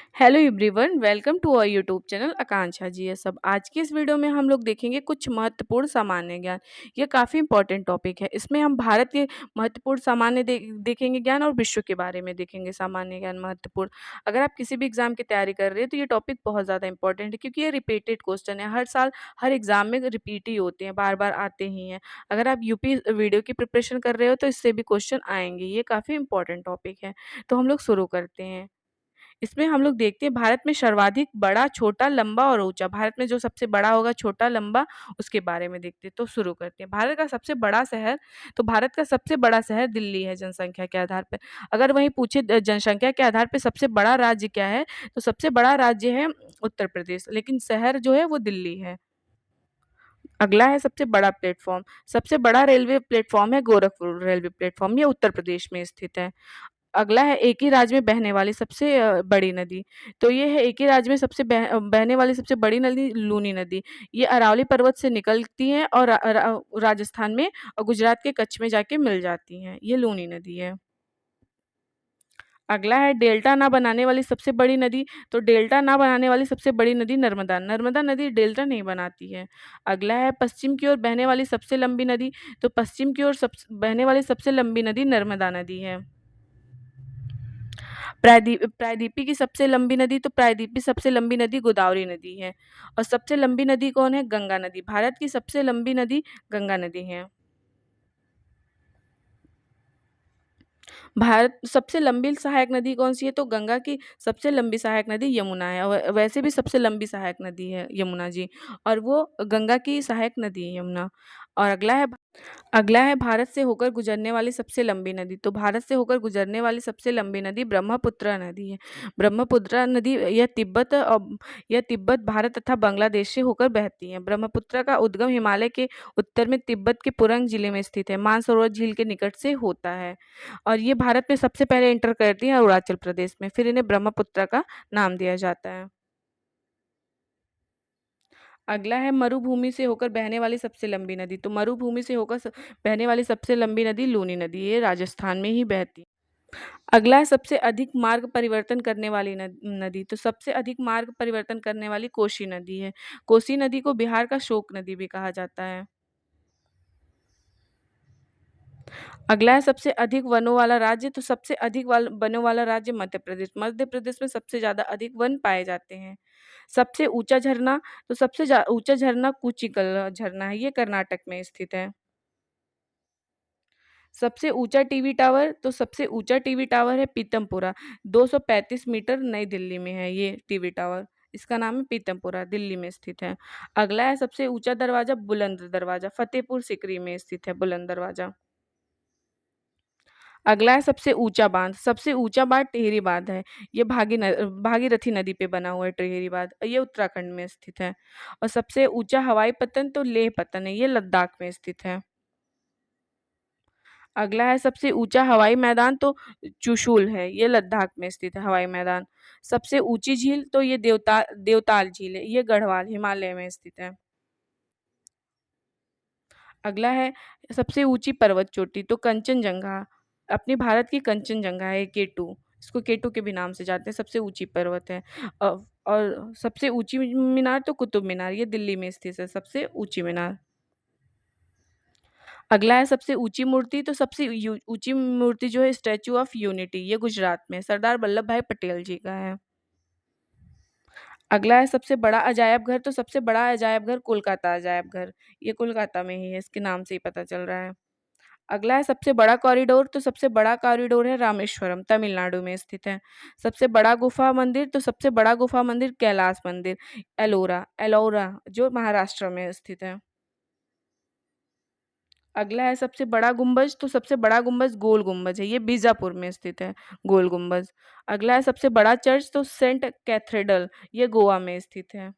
Hello everyone, welcome to our YouTube channel Akanksha ji ये सब। आज की इस वीडियो में हम लोग देखेंगे कुछ महत्वपूर्ण सामान्य ज्ञान। ये काफ़ी इंपॉर्टेंट टॉपिक है। इसमें हम भारत के महत्वपूर्ण सामान्य देखेंगे ज्ञान और विश्व के बारे में देखेंगे सामान्य ज्ञान महत्वपूर्ण। अगर आप किसी भी एग्जाम की तैयारी कर रहे हैं तो ये टॉपिक बहुत ज़्यादा इंपॉर्टेंट है, क्योंकि ये रिपीटेड क्वेश्चन है। हर साल हर एग्जाम में रिपीट ही होते हैं, बार बार आते ही हैं। अगर आप यूपी वीडियो की प्रिपरेशन कर रहे हो तो इससे भी क्वेश्चन आएंगे। ये काफ़ी इंपॉर्टेंट टॉपिक है। तो हम लोग शुरू करते हैं। इसमें हम लोग देखते हैं भारत में सर्वाधिक बड़ा, छोटा, लंबा और ऊंचा। भारत में जो सबसे बड़ा होगा, छोटा, लंबा, उसके बारे में देखते हैं। तो शुरू करते हैं। भारत का सबसे बड़ा शहर, तो भारत का सबसे बड़ा शहर दिल्ली है जनसंख्या के आधार पर। अगर वहीं पूछे जनसंख्या के आधार पर सबसे बड़ा राज्य क्या है, तो सबसे बड़ा राज्य है उत्तर प्रदेश, लेकिन शहर जो है वो दिल्ली है। अगला है सबसे बड़ा प्लेटफॉर्म। सबसे बड़ा रेलवे प्लेटफॉर्म है गोरखपुर रेलवे प्लेटफॉर्म, ये उत्तर प्रदेश में स्थित है। अगला है एक ही राज्य में बहने वाली सबसे बड़ी नदी। तो ये है एक ही राज्य में बहने वाली सबसे बड़ी नदी लूनी नदी। ये अरावली पर्वत से निकलती है और राजस्थान में और गुजरात के कच्छ में जाके मिल जाती हैं। ये लूनी नदी है। अगला है डेल्टा ना बनाने वाली सबसे बड़ी नदी। तो डेल्टा ना बनाने वाली सबसे बड़ी नदी नर्मदा। नर्मदा नदी डेल्टा नहीं बनाती है। अगला है पश्चिम की ओर बहने वाली सबसे लंबी नदी। तो पश्चिम की ओर बहने वाली सबसे लंबी नदी नर्मदा नदी है। प्रायदीपी की सबसे लंबी नदी, तो प्रायदीपी सबसे लंबी नदी गोदावरी नदी है। और सबसे लंबी नदी कौन है? गंगा नदी। भारत की सबसे लंबी नदी गंगा नदी है। भारत सबसे लंबी सहायक नदी कौन सी है? तो गंगा की सबसे लंबी सहायक नदी यमुना है। और वैसे भी सबसे लंबी सहायक नदी है यमुना जी, और वो गंगा की सहायक नदी है यमुना। और अगला है भारत से होकर गुजरने वाली सबसे लंबी नदी। तो भारत से होकर गुजरने वाली सबसे लंबी नदी ब्रह्मपुत्र नदी है। ब्रह्मपुत्र नदी यह तिब्बत, भारत तथा बांग्लादेश से होकर बहती है। ब्रह्मपुत्र का उद्गम हिमालय के उत्तर में तिब्बत के पुरंग जिले में स्थित है। मानसरोवर झील के निकट से होता है। और ये भारत में सबसे पहले एंटर करती है अरुणाचल प्रदेश में, फिर इन्हें ब्रह्मपुत्र का नाम दिया जाता है। अगला है मरुभूमि से होकर बहने वाली सबसे लंबी नदी। तो मरुभूमि से होकर बहने वाली सबसे लंबी नदी लूनी नदी, ये राजस्थान में ही बहती है। अगला है सबसे अधिक मार्ग परिवर्तन करने वाली नदी। तो सबसे अधिक मार्ग परिवर्तन करने वाली कोसी नदी है। कोसी नदी को बिहार का शोक नदी भी कहा जाता है। अगला है सबसे अधिक वनों वाला राज्य। तो सबसे अधिक वनों वाला राज्य मध्य प्रदेश। मध्य प्रदेश में सबसे ज्यादा अधिक वन पाए जाते हैं। सबसे ऊंचा झरना, तो ऊंचा झरना कुचिकल झरना है, ये कर्नाटक में स्थित है। सबसे ऊंचा टीवी टावर, तो सबसे ऊंचा टीवी टावर है पीतमपुरा, 235 मीटर, नई दिल्ली में है ये टीवी टावर। इसका नाम है पीतमपुरा, दिल्ली में स्थित है। अगला है सबसे ऊंचा दरवाजा बुलंद दरवाजा, फतेहपुर सिकरी में स्थित है बुलंद दरवाजा। अगला है सबसे ऊंचा बांध। सबसे ऊंचा बांध टिहरी बांध है। ये भागीरथी नदी पे बना हुआ है टिहरी बांध, ये उत्तराखंड में स्थित है। और सबसे ऊंचा हवाई पत्तन, तो लेह पत्तन है, ये लद्दाख में स्थित है। अगला है सबसे ऊंचा हवाई मैदान, तो चुशूल है, ये लद्दाख में स्थित है हवाई मैदान। सबसे ऊंची झील, तो ये देवताल झील है, ये गढ़वाल हिमालय में स्थित है। अगला है सबसे ऊंची पर्वत चोटी, तो कंचनजंगा। अपनी भारत की कंचनजंगा है केटू, इसको केटू के भी नाम से जानते हैं, सबसे ऊंची पर्वत है। और सबसे ऊंची मीनार, तो कुतुब मीनार, ये दिल्ली में स्थित है सबसे ऊंची मीनार। अगला है सबसे ऊंची मूर्ति। तो सबसे ऊंची मूर्ति जो है स्टैचू ऑफ यूनिटी, ये गुजरात में सरदार वल्लभ भाई पटेल जी का है। अगला है सबसे बड़ा अजायब घर। तो सबसे बड़ा अजायब घर कोलकाता अजायब घर, ये कोलकाता में ही है, इसके नाम से ही पता चल रहा है। अगला है सबसे बड़ा कॉरिडोर। तो सबसे बड़ा कॉरिडोर है रामेश्वरम, तमिलनाडु में स्थित है। सबसे बड़ा गुफा मंदिर। तो सबसे बड़ा गुफा मंदिर कैलाश मंदिर, एलोरा एलोरा, जो महाराष्ट्र में स्थित है। अगला है सबसे बड़ा गुंबज। तो सबसे बड़ा गुंबज गोल गुंबज है, ये बीजापुर में स्थित है गोल गुंबज। अगला है सबसे बड़ा चर्च। तो सेंट कैथेड्रल, ये गोवा में स्थित है।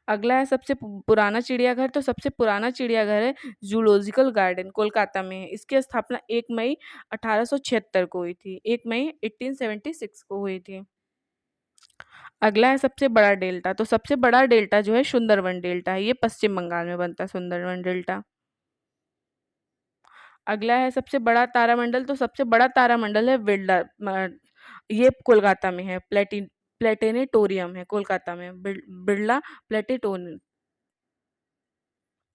अगला है सबसे पुराना चिड़ियाघर। तो सबसे पुराना चिड़ियाघर है जूलॉजिकल गार्डन, कोलकाता में है। इसकी स्थापना 1 मई 1876 को हुई थी, 1 मई 1876 को हुई थी। अगला है सबसे बड़ा डेल्टा। तो सबसे बड़ा डेल्टा जो है सुंदरवन डेल्टा है, ये पश्चिम बंगाल में बनता है सुंदरवन डेल्टा। अगला है सबसे बड़ा तारामंडल। तो सबसे बड़ा तारामंडल है ये कोलकाता में है, प्लेनेटोरियम है कोलकाता में, बिरला प्लेनेटोरियम।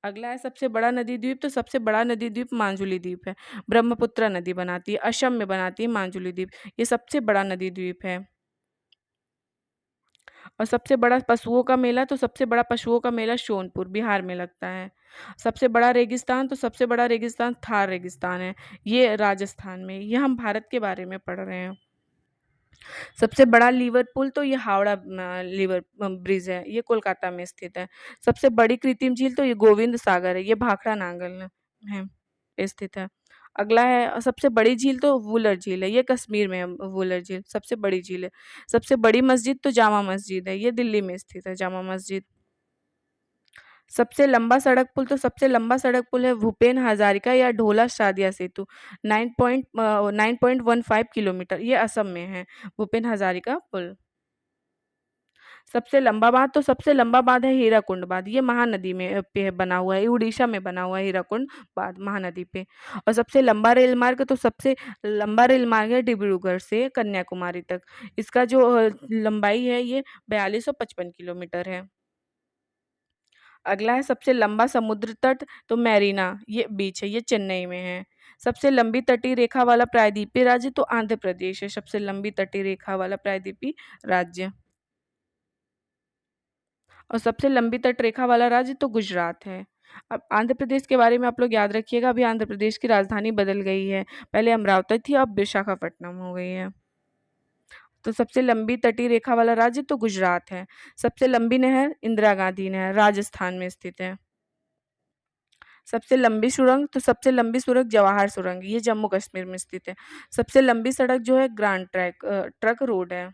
अगला है सबसे बड़ा नदी द्वीप, तो सबसे बड़ा नदी द्वीप मांजुली द्वीप है। ब्रह्मपुत्र नदी बनाती है, असम में बनाती है मांजुली द्वीप। ये सबसे बड़ा नदी द्वीप है। और सबसे बड़ा पशुओं का मेला, तो सबसे बड़ा पशुओं का मेला सोनपुर बिहार में लगता है। सबसे बड़ा रेगिस्तान, तो सबसे बड़ा रेगिस्तान थार रेगिस्तान है, ये राजस्थान में। ये हम भारत के बारे में पढ़ रहे हैं। सबसे बड़ा लिवरपूल, तो ये हावड़ा लिवर ब्रिज है, ये कोलकाता में स्थित है। सबसे बड़ी कृत्रिम झील, तो ये गोविंद सागर है, ये भाखड़ा नांगल है स्थित है। अगला है सबसे बड़ी झील, तो वुलर झील है, ये कश्मीर में है। वुलर झील सबसे बड़ी झील है। सबसे बड़ी मस्जिद, तो जामा मस्जिद है, ये दिल्ली में स्थित है जामा मस्जिद। सबसे लंबा सड़क पुल, तो सबसे लंबा सड़क पुल है भूपेन हजारिका या ढोला सादिया सेतु, 9.15 किलोमीटर, ये असम में है भूपेन हजारिका पुल। सबसे लंबा बाँध, तो सबसे लंबा बाँध है हीराकुंड बाँध, ये महानदी में पे बना हुआ है, ये उड़ीसा में बना हुआ है हीराकुंड बाँध महानदी पे। और सबसे लंबा रेल मार्ग, तो सबसे लंबा रेल मार्ग है डिब्रूगढ़ से कन्याकुमारी तक। इसका जो लंबाई है ये 4255 किलोमीटर है। अगला है सबसे लंबा समुद्र तट, तो मैरीना ये बीच है, ये चेन्नई में है। सबसे लंबी तटीय रेखा वाला प्रायद्वीपीय राज्य, तो आंध्र प्रदेश है सबसे लंबी तटीय रेखा वाला प्रायद्वीपीय राज्य। और सबसे लंबी तट रेखा वाला राज्य, तो गुजरात है। अब आंध्र प्रदेश के बारे में आप लोग याद रखिएगा, अभी आंध्र प्रदेश की राजधानी बदल गई है, पहले अमरावती थी, अब विशाखापट्टनम हो गई है। तो सबसे लंबी तटीय रेखा वाला राज्य, तो गुजरात है। सबसे लंबी नहर इंदिरा गांधी नहर, राजस्थान में स्थित है। सबसे लंबी सुरंग, तो सबसे लंबी सुरंग जवाहर सुरंग, ये जम्मू कश्मीर में स्थित है। सबसे लंबी सड़क जो है ग्रांड ट्रक रोड है।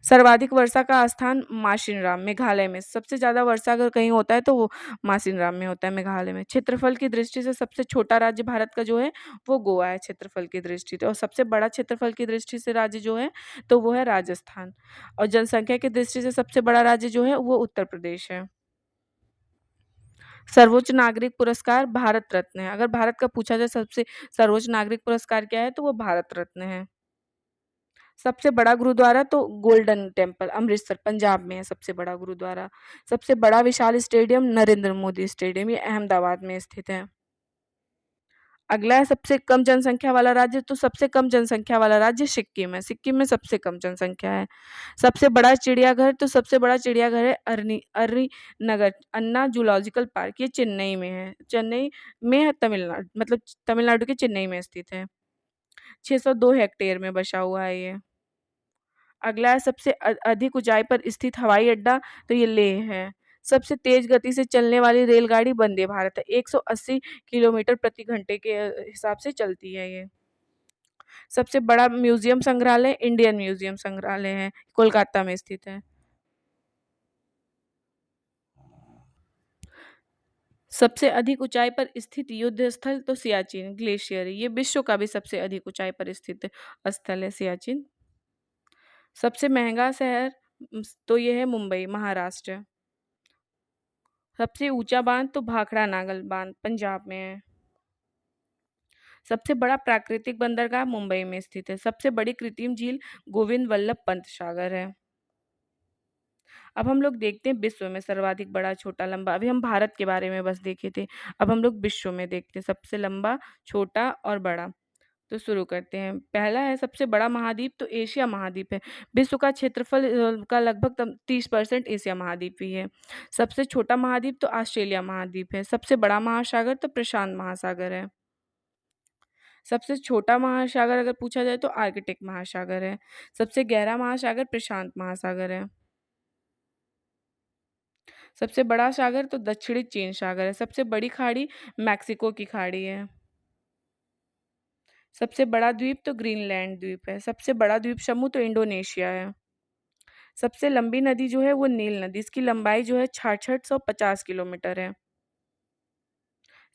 सर्वाधिक वर्षा का स्थान माशिनराम मेघालय में, सबसे ज़्यादा वर्षा अगर कहीं होता है तो वो माशिनराम में होता है, मेघालय में। क्षेत्रफल की दृष्टि से सबसे छोटा राज्य भारत का जो है वो गोवा है क्षेत्रफल की दृष्टि से, और सबसे बड़ा क्षेत्रफल की दृष्टि से राज्य जो है तो वो है राजस्थान। और जनसंख्या की दृष्टि से सबसे बड़ा राज्य जो है वो उत्तर प्रदेश है। सर्वोच्च नागरिक पुरस्कार भारत रत्न है। अगर भारत का पूछा जाए सबसे सर्वोच्च नागरिक पुरस्कार क्या है, तो वो भारत रत्न है। सबसे बड़ा गुरुद्वारा, तो गोल्डन टेम्पल अमृतसर पंजाब में है सबसे बड़ा गुरुद्वारा। सबसे बड़ा विशाल स्टेडियम नरेंद्र मोदी स्टेडियम, ये अहमदाबाद में स्थित है। अगला है सबसे कम जनसंख्या वाला राज्य, तो सबसे कम जनसंख्या वाला राज्य सिक्किम है, सिक्किम में सबसे कम जनसंख्या है। सबसे बड़ा चिड़ियाघर, तो सबसे बड़ा चिड़ियाघर है अर्री नगर अन्ना जूलॉजिकल पार्क, ये चेन्नई में है, चेन्नई में है तमिलनाडु, मतलब तमिलनाडु के चेन्नई में स्थित है। 602 हेक्टेयर में बसा हुआ है ये। अगला है सबसे अधिक ऊंचाई पर स्थित हवाई अड्डा, तो ये लेह है। सबसे तेज गति से चलने वाली रेलगाड़ी वंदे भारत है, 180 किलोमीटर प्रति घंटे के हिसाब से चलती है ये। सबसे बड़ा म्यूजियम संग्रहालय इंडियन म्यूजियम संग्रहालय है, कोलकाता में स्थित है। सबसे अधिक ऊंचाई पर स्थित युद्ध स्थल, तो सियाचिन ग्लेशियर है, ये विश्व का भी सबसे अधिक ऊंचाई पर स्थित स्थल है सियाचिन। सबसे महंगा शहर तो ये है मुंबई महाराष्ट्र। सबसे ऊंचा बांध, तो भाखड़ा नागल बांध पंजाब में है। सबसे बड़ा प्राकृतिक बंदरगाह मुंबई में स्थित है। सबसे बड़ी कृत्रिम झील गोविंद वल्लभ पंत सागर है। अब हम लोग देखते हैं विश्व में सर्वाधिक बड़ा छोटा लंबा, अभी हम भारत के बारे में बस देखे थे, अब हम लोग विश्व में देखते हैं सबसे लंबा छोटा और बड़ा। तो शुरू करते हैं। पहला है सबसे बड़ा महाद्वीप, तो एशिया महाद्वीप है, विश्व का क्षेत्रफल का लगभग 30% एशिया महाद्वीप ही है। सबसे छोटा महाद्वीप, तो ऑस्ट्रेलिया महाद्वीप है। सबसे बड़ा महासागर, तो प्रशांत महासागर है। सबसे छोटा महासागर अगर पूछा जाए तो आर्कटिक महासागर है। सबसे गहरा महासागर प्रशांत महासागर है। सबसे बड़ा सागर, तो दक्षिणी चीन सागर है। सबसे बड़ी खाड़ी मैक्सिको की खाड़ी है। सबसे बड़ा द्वीप, तो ग्रीनलैंड द्वीप है। सबसे बड़ा द्वीप समूह, तो इंडोनेशिया है। सबसे लंबी नदी जो है वो नील नदी, इसकी लंबाई जो है 6650 किलोमीटर है।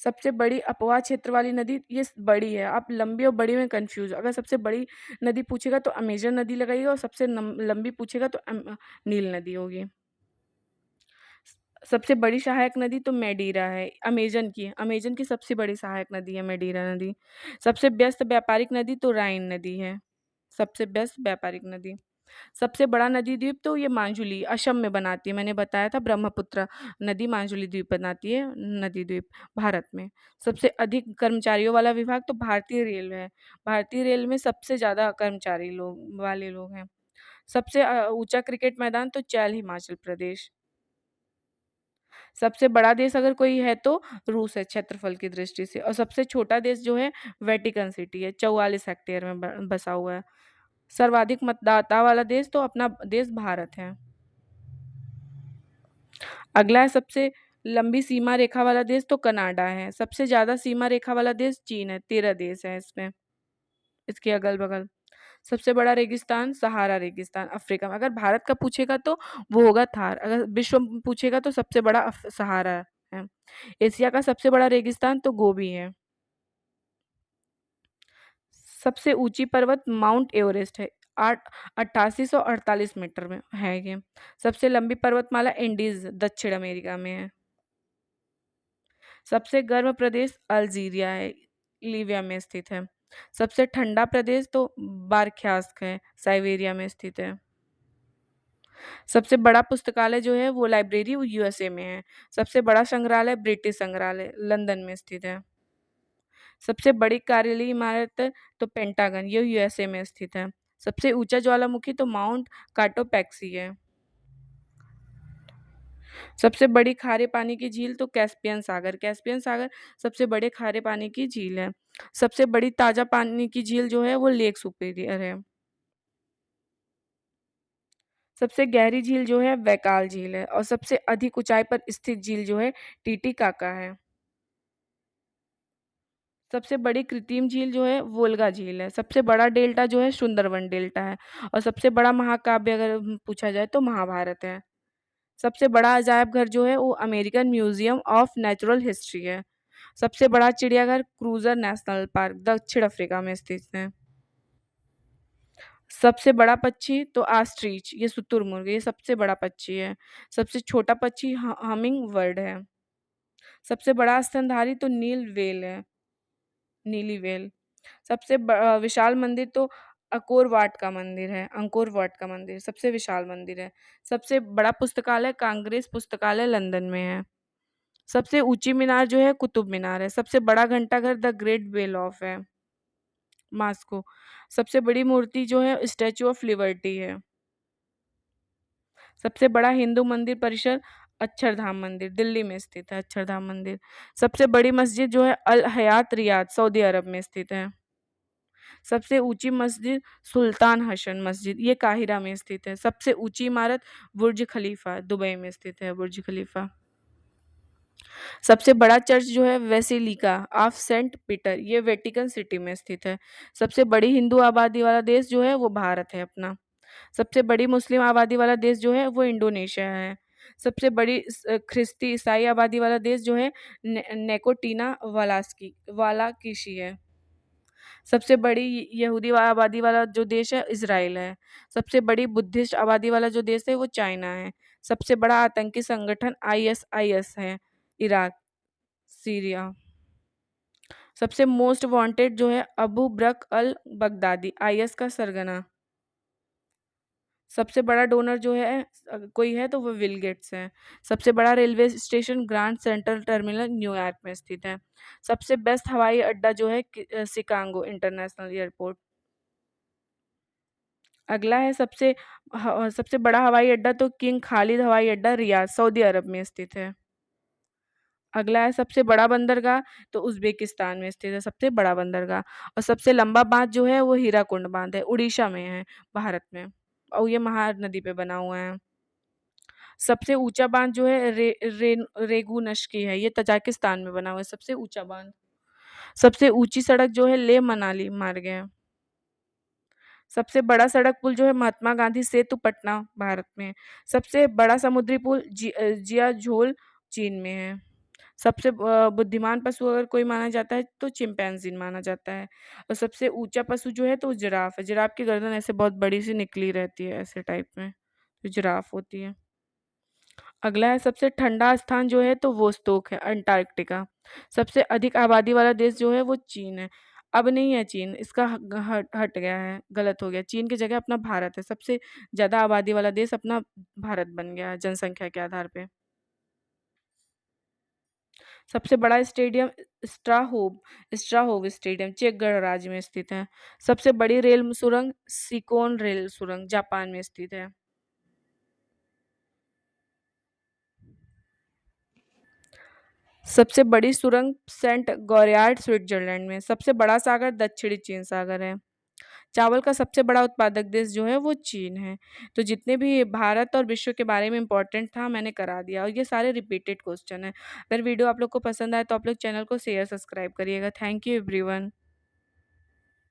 सबसे बड़ी अपवाह क्षेत्र वाली नदी, ये बड़ी है, आप लंबी और बड़ी में कंफ्यूज, अगर सबसे बड़ी नदी पूछेगा तो अमेजन नदी लगाइएगा, और सबसे लंबी पूछेगा तो नील नदी होगी। सबसे बड़ी सहायक नदी, तो मेडीरा है, अमेजन की सबसे बड़ी सहायक नदी है मेडीरा नदी। सबसे व्यस्त व्यापारिक नदी, तो राइन नदी है। सबसे बेस्ट व्यापारिक नदी। सबसे बड़ा नदी द्वीप तो ये माजुली असम में बनाती है, मैंने बताया था ब्रह्मपुत्र नदी माजुली द्वीप बनाती है नदी द्वीप भारत में। सबसे अधिक कर्मचारियों वाला विभाग तो भारतीय रेल है। भारतीय रेल में सबसे ज़्यादा कर्मचारी लोग वाले लोग हैं। सबसे ऊँचा क्रिकेट मैदान तो चैल हिमाचल प्रदेश। सबसे बड़ा देश अगर कोई है तो रूस है क्षेत्रफल की दृष्टि से, और सबसे छोटा देश जो है वेटिकन सिटी है, 44 हेक्टेयर में बसा हुआ है। सर्वाधिक मतदाता वाला देश तो अपना देश भारत है। अगला है सबसे लंबी सीमा रेखा वाला देश तो कनाडा है। सबसे ज्यादा सीमा रेखा वाला देश चीन है, 13 देश है इसमें, इसके अगल बगल। सबसे बड़ा रेगिस्तान सहारा रेगिस्तान अफ्रीका में। अगर भारत का पूछेगा तो वो होगा थार, अगर विश्व में पूछेगा तो सबसे बड़ा सहारा है। एशिया का सबसे बड़ा रेगिस्तान तो गोबी है। सबसे ऊंची पर्वत माउंट एवरेस्ट है, 8848 मीटर में है ये। सबसे लंबी पर्वतमाला इंडीज दक्षिण अमेरिका में है। सबसे गर्म प्रदेश अल्जीरिया है, लीबिया में स्थित है। सबसे ठंडा प्रदेश तो बारख्यास्क है, साइबेरिया में स्थित है। सबसे बड़ा पुस्तकालय जो है वो लाइब्रेरी वो यूएसए में है। सबसे बड़ा संग्रहालय ब्रिटिश संग्रहालय लंदन में स्थित है। सबसे बड़ी कार्यालयीय इमारत तो पेंटागन, ये यूएसए में स्थित है। सबसे ऊंचा ज्वालामुखी तो माउंट काटोपैक्सी है। सबसे बड़ी खारे पानी की झील तो कैस्पियन सागर, कैस्पियन सागर सबसे बड़े खारे पानी की झील है। सबसे बड़ी ताजा पानी की झील जो है वो लेक सुपीरियर है। सबसे गहरी झील जो है वैकाल झील है, और सबसे अधिक ऊंचाई पर स्थित झील जो है टीटीकाका है। सबसे बड़ी कृत्रिम झील जो है वोल्गा झील है। सबसे बड़ा डेल्टा जो है सुंदरवन डेल्टा है, और सबसे बड़ा महाकाव्य अगर पूछा जाए तो महाभारत है। सबसे बड़ा अजायब घर जो है वो American museum of natural history है। सबसे बड़ा चिड़ियाघर क्रूजर नेशनल पार्क दक्षिण अफ्रीका में स्थित है। सबसे बड़ा पक्षी तो आस्ट्रिच, ये शुतुरमुर्ग, ये सबसे बड़ा पक्षी है। सबसे छोटा पक्षी हमिंग बर्ड है। सबसे बड़ा स्तनधारी तो नील वेल है, नीली वेल। सबसे विशाल मंदिर तो अकोर वाट का मंदिर है, अंकोर वाट का मंदिर सबसे विशाल मंदिर है। सबसे बड़ा पुस्तकालय कांग्रेस पुस्तकालय लंदन में है। सबसे ऊंची मीनार जो है कुतुब मीनार है। सबसे बड़ा घंटाघर द ग्रेट बेल ऑफ है, मास्को। सबसे बड़ी मूर्ति जो है स्टैचू ऑफ लिबर्टी है। सबसे बड़ा हिंदू मंदिर परिसर अक्षरधाम मंदिर दिल्ली में स्थित है, अक्षरधाम मंदिर। सबसे बड़ी मस्जिद जो है अल हयात रियाद सऊदी अरब में स्थित है। सबसे ऊंची मस्जिद सुल्तान हसन मस्जिद, ये काहिरा में स्थित है। सबसे ऊंची इमारत बुर्ज खलीफा दुबई में स्थित है, बुर्ज खलीफा। सबसे बड़ा चर्च जो है वेसिलिका ऑफ सेंट पीटर, ये वेटिकन सिटी में स्थित है। सबसे बड़ी हिंदू आबादी वाला देश जो है वो भारत है अपना। सबसे बड़ी मुस्लिम आबादी वाला देश जो है वो इंडोनेशिया है। सबसे बड़ी ख्रिस्ती ईसाई आबादी वाला देश जो है नेकोटीना वालाकिशी है। सबसे बड़ी यहूदी आबादी वाला जो देश है इजराइल है। सबसे बड़ी बुद्धिस्ट आबादी वाला जो देश है वो चाइना है। सबसे बड़ा आतंकी संगठन आईएसआईएस है, इराक सीरिया। सबसे मोस्ट वांटेड जो है अबू बकर अल बगदादी, आईएस का सरगना। सबसे बड़ा डोनर जो है कोई है तो वो बिल गेट्स है। सबसे बड़ा railway station grand central terminal New York में स्थित है। सबसे बेस्ट हवाई अड्डा जो है शिकागो इंटरनेशनल एयरपोर्ट। अगला है सबसे बड़ा हवाई अड्डा तो किंग खालिद हवाई अड्डा रियाद सऊदी अरब में स्थित है। अगला है सबसे बड़ा बंदरगाह तो उज्बेकिस्तान में स्थित है, सबसे बड़ा बंदरगाह। और सबसे लंबा बांध जो है वो हीराकुंड बांध है, उड़ीसा में है, भारत में, और ये महानदी पे बना हुआ है। सबसे ऊंचा बांध जो है रेगुनशकी है, ये तजाकिस्तान में बना हुआ है, सबसे ऊंचा बांध। सबसे ऊंची सड़क जो है ले मनाली मार्ग है। सबसे बड़ा सड़क पुल जो है महात्मा गांधी सेतु पटना भारत में। सबसे बड़ा समुद्री पुल जियाझोल चीन में है। सबसे बुद्धिमान पशु अगर कोई माना जाता है तो चिंपैंजी माना जाता है। और सबसे ऊंचा पशु जो है तो जिराफ है। जिराफ की गर्दन ऐसे बहुत बड़ी सी निकली रहती है ऐसे टाइप में, तो जिराफ होती है। अगला है सबसे ठंडा स्थान जो है तो वोस्तोक है, अंटार्कटिका। सबसे अधिक आबादी वाला देश जो है वो चीन है, अब नहीं है चीन, इसका हट हट गया है, गलत हो गया। चीन की जगह अपना भारत है, सबसे ज़्यादा आबादी वाला देश अपना भारत बन गया है जनसंख्या के आधार पे। सबसे बड़ा स्टेडियम स्ट्राहोव स्ट्राहोव स्टेडियम चेक गणराज्य में स्थित है। सबसे बड़ी रेल सुरंग सिकोन रेल सुरंग जापान में स्थित है। सबसे बड़ी सुरंग सेंट गॉरयार्ड स्विट्जरलैंड में। सबसे बड़ा सागर दक्षिणी चीन सागर है। चावल का सबसे बड़ा उत्पादक देश जो है वो चीन है। तो जितने भी भारत और विश्व के बारे में इंपॉर्टेंट था मैंने करा दिया, और ये सारे रिपीटेड क्वेश्चन है। अगर वीडियो आप लोग को पसंद आए तो आप लोग चैनल को शेयर सब्सक्राइब करिएगा। Thank you everyone.